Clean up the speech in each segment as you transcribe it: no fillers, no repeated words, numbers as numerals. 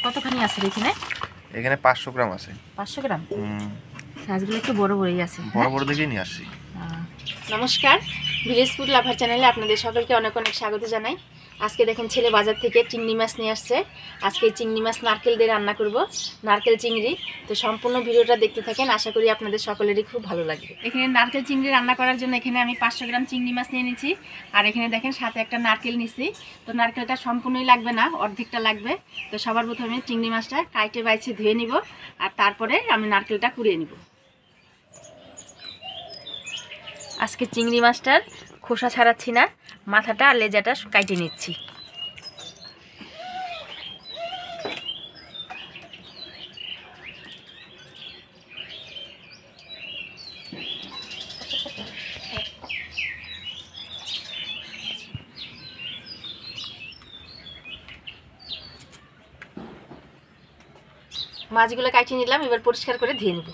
কতখানি আছে এখানে? এখানে 500 গ্রাম আছে। 500 গ্রাম? সাইজগুলো একটু বড় বড়ই আছে। বড় বড় দেখেই নিয়ে আসছি। নমস্কার, ভিলেজ ফুড লাভার চ্যানেলে আপনাদের সকলকে অনেক অনেক স্বাগত জানাই। আজকে দেখেন ছেলে বাজার থেকে চিংড়ি মাছ নিয়ে আসছে। আজকে চিংড়ি মাছ নারকেল দিয়ে রান্না করব, নারকেল চিংড়ি। তো সম্পূর্ণ ভিডিওটা দেখতে থাকেন, আশা করি আপনাদের সকলেরই খুব ভালো লাগবে। এখানে নারকেল চিংড়ি রান্না করার জন্য এখানে আমি 500 গ্রাম চিংড়ি মাছ নিয়ে নিয়েছি। আর এখানে দেখেন সাথে একটা নারকেল নিয়েছি। তো নারকেলটা সম্পূর্ণই লাগবে না, অর্ধেকটা লাগবে। তো সবার প্রথমে চিংড়ি মাছটা কাইটে বাইছে ধুয়ে নিব, আর তারপরে আমি নারকেলটা কুড়িয়ে নিব। আজকে চিংড়ি মাছটার খোসা ছাড়াচ্ছি না, মাথাটা আর লেজাটা কাটে নিচ্ছি। মাছগুলো কাটিয়ে নিলাম, এবার পরিষ্কার করে ধুয়ে নেব।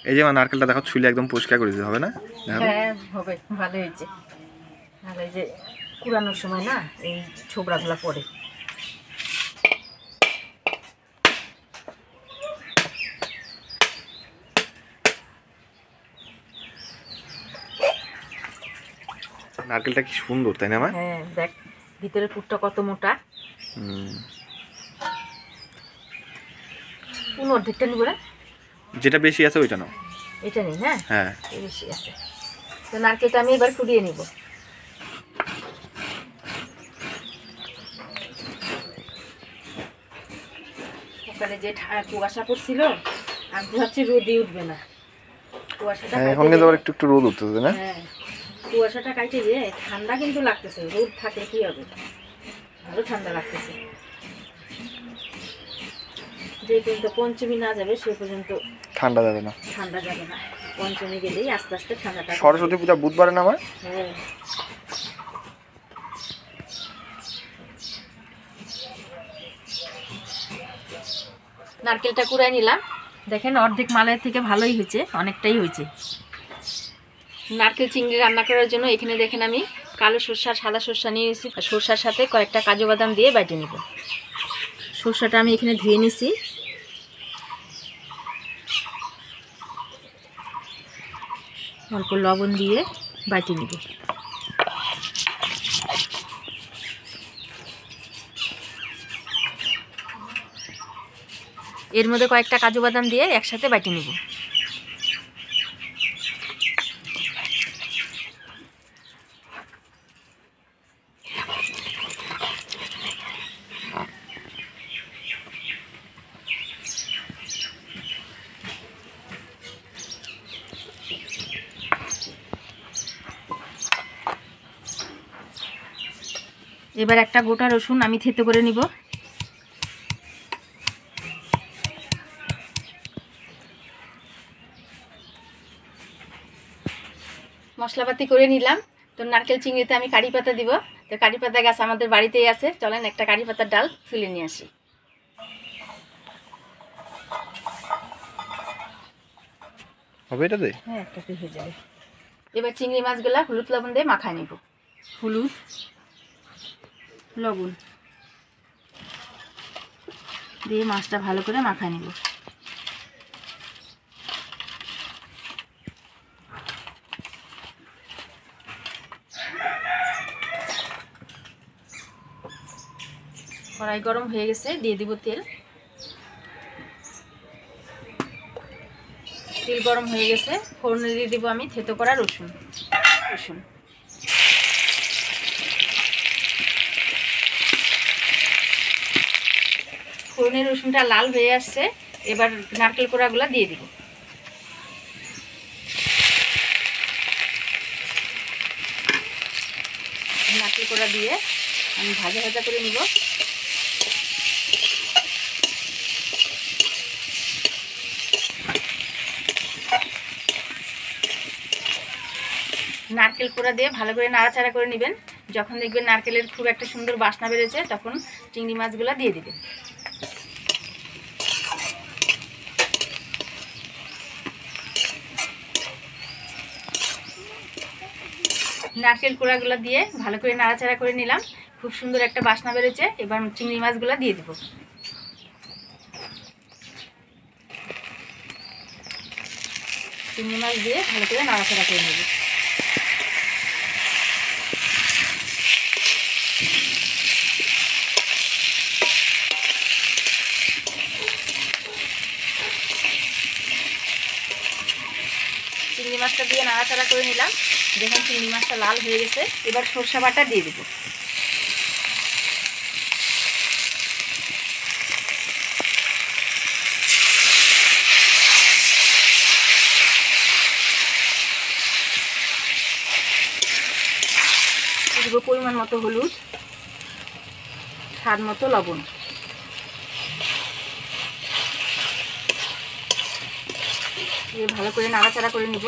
এই যে নারকেলটা দেখো ছুলে একদম পরিষ্কার করে দিতে হবে না? হ্যাঁ হবে, ভালো হয়েছে। আর এই যে কুড়ানোর সময় না এই ছোবড়াগুলা পড়ে। নারকেলটা কি সুন্দর, তাই না মা? হ্যাঁ দেখ, ভিতরে পুরটা কত মোটা। কোন অর্ধেকটা নিব না? যেটা বেশি আছে ওইটা নাও। এটা নেই? হ্যাঁ হ্যাঁ বেশি আছে। তো নারকেলটা আমি এবার কুড়িয়ে নিব। সকালে যে কুয়াশা পড়ছিল, আমি ভাবছি রোদই উঠবে না। কুয়াশাটা এখন কিন্তু একটু একটু রোদ উঠতেছে না? হ্যাঁ কুয়াশাটা কাটে যে ঠান্ডা কিন্তু লাগতেছে। রোদ থাকলে কি হবে, ভালো ঠান্ডা লাগতেছে। যে পর্যন্ত পঞ্চমী না যাবে সে পর্যন্ত ঠান্ডা যাবে না। ঠান্ডা যাবে না, পঞ্চমী গেলেই আস্তে আস্তে ঠান্ডাটা। সরস্বতী পূজা বুধবারে না আমার? হ্যাঁ নারকেলটা কুড়াই নিলাম। দেখেন অর্ধেক মালের থেকে ভালোই হয়েছে, অনেকটাই হয়েছে। নারকেল চিংড়ি রান্না করার জন্য এখানে দেখেন আমি কালো সরষা সাদা সরষা নিয়েছি। সরষার সাথে কয়েকটা কাজু বাদাম দিয়ে বেটে নিব। সরষাটা আমি এখানে ধুয়ে নিছি। অল্প লবণ দিয়ে বেটে নিব। এর মধ্যে কয়েকটা কাজু বাদাম দিয়ে একসাথে বেটে নিব। এবার একটা গোটা রসুন আমি থেতো করে নিব। মশলাপাতি করে নিলাম। তো নারকেল চিংড়িতে আমি কারি পাতা দিব। তো কারি পাতা গাছ আমাদের বাড়িতেই আছে, চলেন একটা কারি পাতার ডাল তুলে নিয়ে আসি। হবে এটাতে? হ্যাঁ একটাতে হয়ে যাবে। এবার চিংড়ি মাছগুলা হলুদ লবণ দিয়ে মাখায় নিব। হলুদ লবণ দিয়ে মাছটা ভালো করে মাখায় নিব। কড়াই গরম হয়ে গেছে, দিয়ে দিব তেল। তেল গরম হয়ে গেছে, ফোড়নে দিয়ে দিব আমি থেতো করা রসুন। ফোড়নের রসুনটা লাল হয়ে আসছে, এবার নারকেল কোড়াগুলো দিয়ে দিব। নারকেল কোড়া দিয়ে আমি ভাজা ভাজা করে নিব। নারকেল কোড়া দিয়ে ভালো করে নাড়াচাড়া করে নেবেন। যখন দেখবেন নারকেলের খুব একটা সুন্দর বাসনা বেরোচ্ছে তখন চিংড়ি মাছগুলো দিয়ে দিবেন। নারকেল কোড়াগুলো দিয়ে ভালো করে নাড়াচাড়া করে নিলাম, খুব সুন্দর একটা বাসনা বেরোচ্ছে। এবার চিংড়ি মাছগুলো দিয়ে দেবো। চিংড়ি মাছ দিয়ে ভালো করে নাড়াচাড়া করে নেব। চিংড়ি মাছটা দিয়ে নাড়াচাড়া করে নিলাম। দেখুন চিংড়ি মাছটা লাল হয়ে গেছে। এবার সরষে বাটা দিয়ে দেবো। দেবো পরিমাণ মতো হলুদ, স্বাদ মতো লবণ। ভালো করে নাড়াচাড়া করে নিব।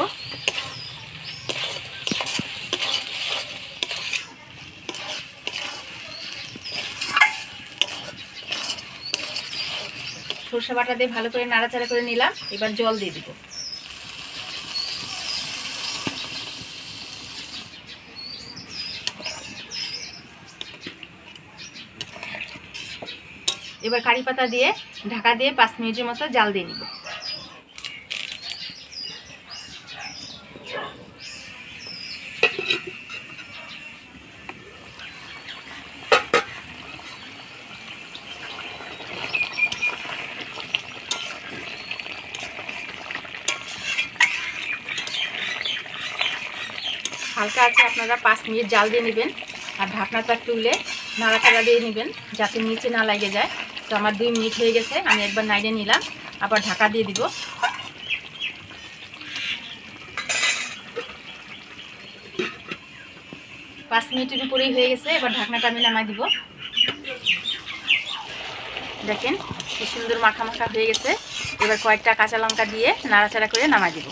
সরষে বাটা দিয়ে ভালো করে নাড়াচাড়া করে নিলাম। এবার জল দিয়ে দিব। এবার কারি পাতা দিয়ে ঢাকা দিয়ে 5 মিনিটের মতো জাল দিয়ে নিব। হালকা আছে আপনারা 5 মিনিট জাল দিয়ে নেবেন। আর ঢাকনাটা তুলে নাড়াচাড়া দিয়ে নেবেন যাতে নিচে না লাগে যায়। তো আমার 2 মিনিট হয়ে গেছে, আমি একবার নাড়িয়ে নিলাম, আবার ঢাকা দিয়ে দিব। পাঁচ মিনিটের উপরেই হয়ে গেছে। এবার ঢাকনাটা আমি নামাই দিব। দেখেন কি সুন্দর মাখা মাখা হয়ে গেছে। এবার কয়েকটা কাঁচা লঙ্কা দিয়ে নাড়াচাড়া করে নামাই দিব।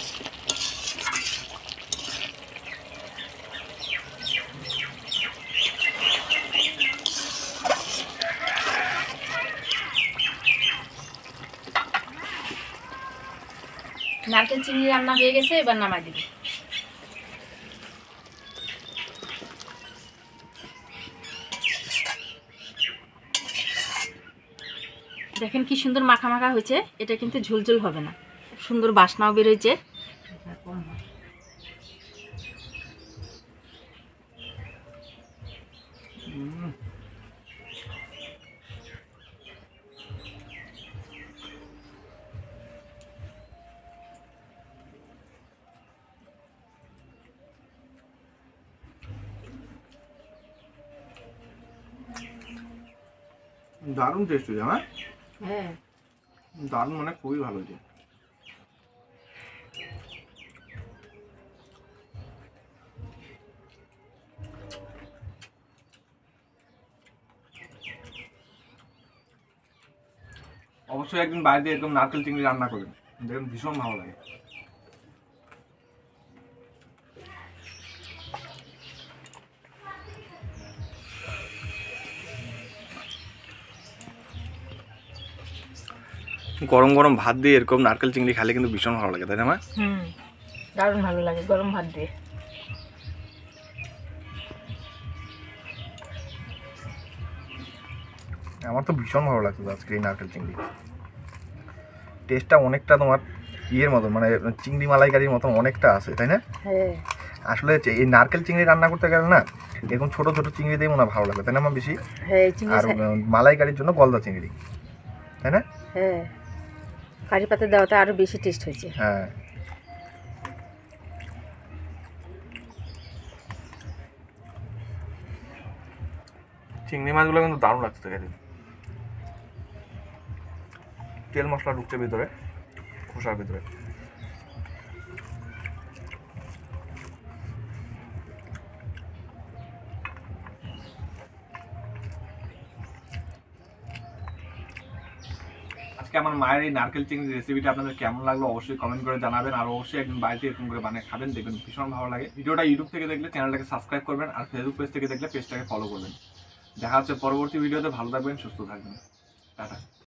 নারকেল চিংড়ি রান্না হয়ে গেছে, এবার নামাই দিব। দেখেন কি সুন্দর মাখা মাখা হয়েছে। এটা কিন্তু ঝোলঝোল হবে না, খুব সুন্দর বাসনাও বেরোচ্ছে। দারুণ টেস্ট হয়েছে। হ্যাঁ হ্যাঁ, দারুণ, মানে খুবই ভালো হয়েছে। অবশ্যই একদিন বাড়িতে এরকম নারকেল চিংড়ি রান্না করবেন, দেখুন ভীষণ ভালো লাগে। গরম গরম ভাত দিয়ে এরকম নারকেল চিংড়ি খেলে কিন্তু ভীষণ ভালো লাগে, তাই না মা? দারুণ ভালো লাগে গরম ভাত দিয়ে। আমার তো ভীষণ ভালো লাগতো আজকে এই নারকেল চিংড়ি। টেস্টটা অনেকটা তোমার ইয়ের মতো, মানে চিংড়ি মালাইকারির মতন অনেকটা আছে, তাই না? হ্যাঁ, আসলে এই নারকেল চিংড়ি রান্না করতে গেলে না এরকম ছোট ছোট চিংড়ি দিয়ে মনে হয় ভালো লাগে, তাই না মা? বেশি হ্যাঁ আর মালাইকারির জন্য গলদা চিংড়ি, তাই না? হ্যাঁ, কারি পাতা দেওয়াতে আরো বেশি টেস্ট হয়েছে। হ্যাঁ, চিংড়ি মাছগুলো কিন্তু দারুণ লাগছে খেতে। তেল মশলা ঢুকছে ভিতরে, খোসার ভিতরে। আজকে আজকে আমার মায়ের এই নারকেল চিংড়ি রেসিপিটা আপনাদের কেমন লাগলো অবশ্যই কমেন্ট করে জানাবেন, আর অবশ্যই একদিন বাড়িতে এরকম করে বানিয়ে খাবেন, দেখবেন ভীষণ ভালো লাগে। ভিডিওটা ইউটিউব থেকে দেখলে চ্যানেলটাকে সাবস্ক্রাইব করবেন, আর ফেসবুক পেজ থেকে দেখলে পেজটাকে ফলো করবেন। দেখা হচ্ছে পরবর্তী ভিডিওতে। ভালো থাকবেন, সুস্থ থাকবেন, টাটা।